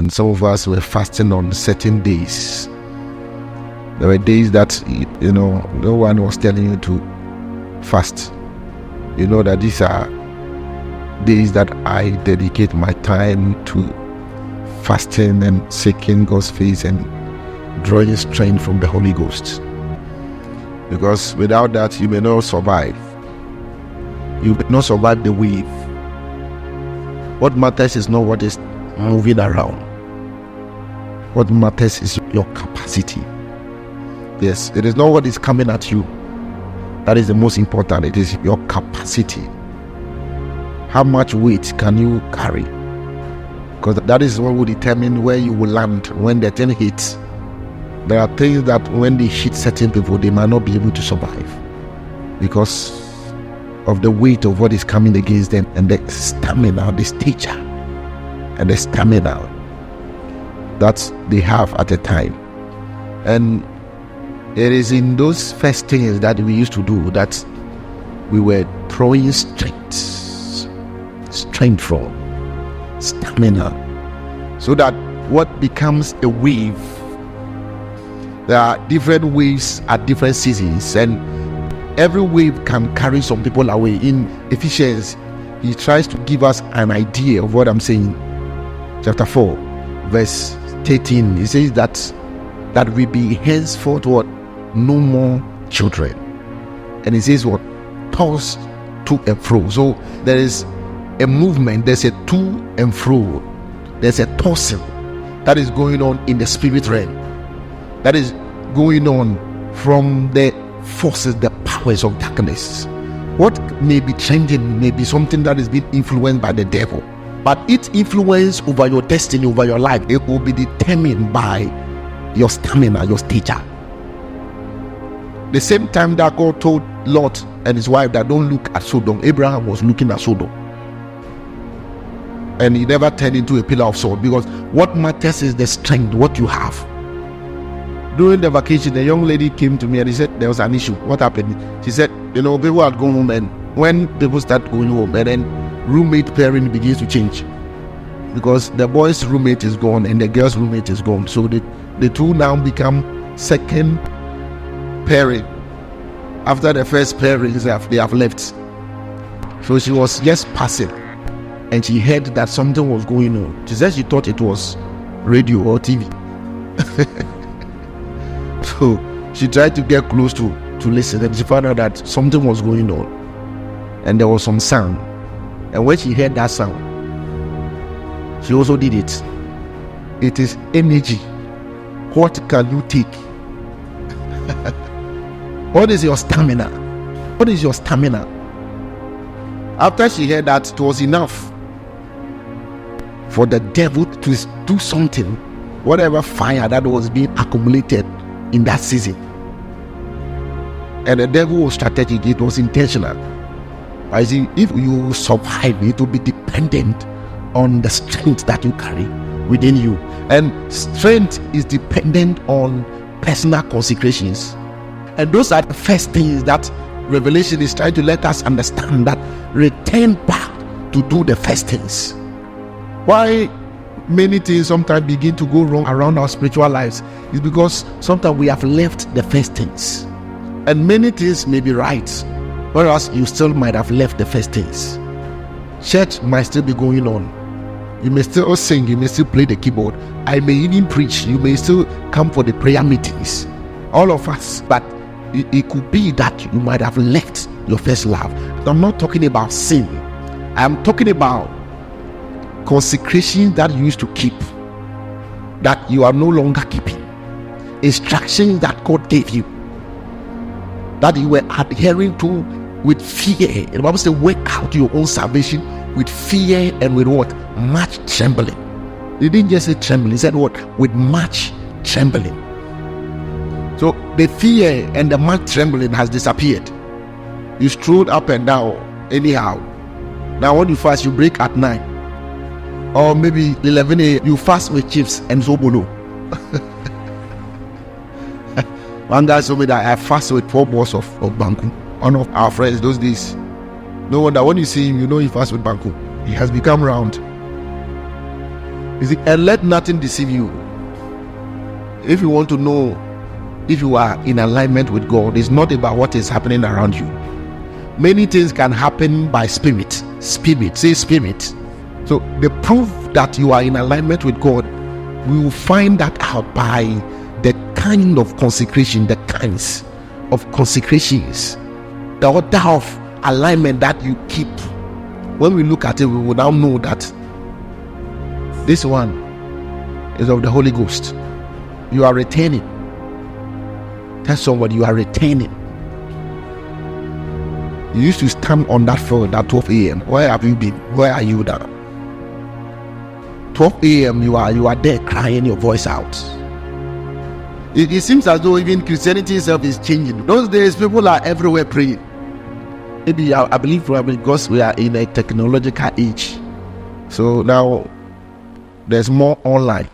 and some of us were fasting on certain days. There were days that, no one was telling you to fast. You know that these are days that I dedicate my time to fasting and seeking God's face and drawing strength from the Holy Ghost. Because without that, you may not survive. You may not survive the wave. What matters is not what is moving around. What matters is your capacity. Yes, it is not what is coming at you. That is the most important. It is your capacity. How much weight can you carry? Because that is what will determine where you will land when the thing hits. There are things that when they hit certain people, they might not be able to survive because of the weight of what is coming against them and the stamina, the stature and the stamina that they have at a time. And it is in those first things that we used to do that we were drawing strength from, stamina, so that what becomes a wave. There are different waves at different seasons, and every wave can carry some people away. In Ephesians, he tries to give us an idea of what I'm saying. Chapter 4, verse 13, he says that we be henceforth what? No more children. And he says what? Tossed to and fro. So there is a movement, there's a to and fro, there's a tossing that is going on in the spirit realm, that is going on from the forces, the powers of darkness. What may be changing may be something that is being influenced by the devil, but its influence over your destiny, over your life, it will be determined by your stamina, your stature. The same time that God told Lot and his wife that don't look at Sodom, Abraham was looking at Sodom, and he never turned into a pillar of salt, because what matters is the strength, what you have. During the vacation, a young lady came to me and he said there was an issue. What happened? She said, people had gone home, and when people start going home, and then roommate pairing begins to change, because the boy's roommate is gone and the girl's roommate is gone. So the two now become second pairing after the first pairing they have left. So she was just passing and she heard that something was going on. She said she thought it was radio or TV. So she tried to get close to listen, and she found out that something was going on and there was some sound. And when she heard that sound, she also did it. It is energy. What can you take? What is your stamina? What is your stamina? After she heard that, it was enough for the devil to do something, whatever fire that was being accumulated in that season. And the devil was strategic, it was intentional. I see, if you survive, it will be dependent on the strength that you carry within you. And strength is dependent on personal consecrations. And those are the first things that Revelation is trying to let us understand, that return back to do the first things. Why many things sometimes begin to go wrong around our spiritual lives is because sometimes we have left the first things. And many things may be right, whereas you still might have left the first things. Church might still be going on. You may still sing, you may still play the keyboard. I may even preach, you may still come for the prayer meetings. All of us, but it could be that you might have left your first love. I'm not talking about sin. I'm talking about consecration that you used to keep, that you are no longer keeping. Instructions that God gave you, that you were adhering to with fear. The Bible says, work out your own salvation with fear and with what? Much trembling. He didn't just say trembling, he said what? With much trembling. So the fear and the much trembling has disappeared. You strolled up and down anyhow. Now when you fast, you break at 9, or maybe 11 a.m. you fast with chips and zobolo. One guy told me that I fast with 4 balls of banku. One of our friends those days. No wonder when you see him, you know he fasts with banku. He has become round. You see, and let nothing deceive you. If you want to know if you are in alignment with God, it's not about what is happening around you. Many things can happen by spirit. Spirit, say spirit. So the proof that you are in alignment with God, we will find that out by the kind of consecration, the kinds of consecrations, the order of alignment that you keep. When we look at it, we will now know that this one is of the Holy Ghost. You are retaining. Tell somebody you are retaining. You used to stand on that field at 12 a.m. Where have you been? Where are you now? 12 a.m. you are there crying your voice out. It seems as though even Christianity itself is changing. Those days people are everywhere praying. Maybe I believe probably because we are in a technological age. So now there's more online.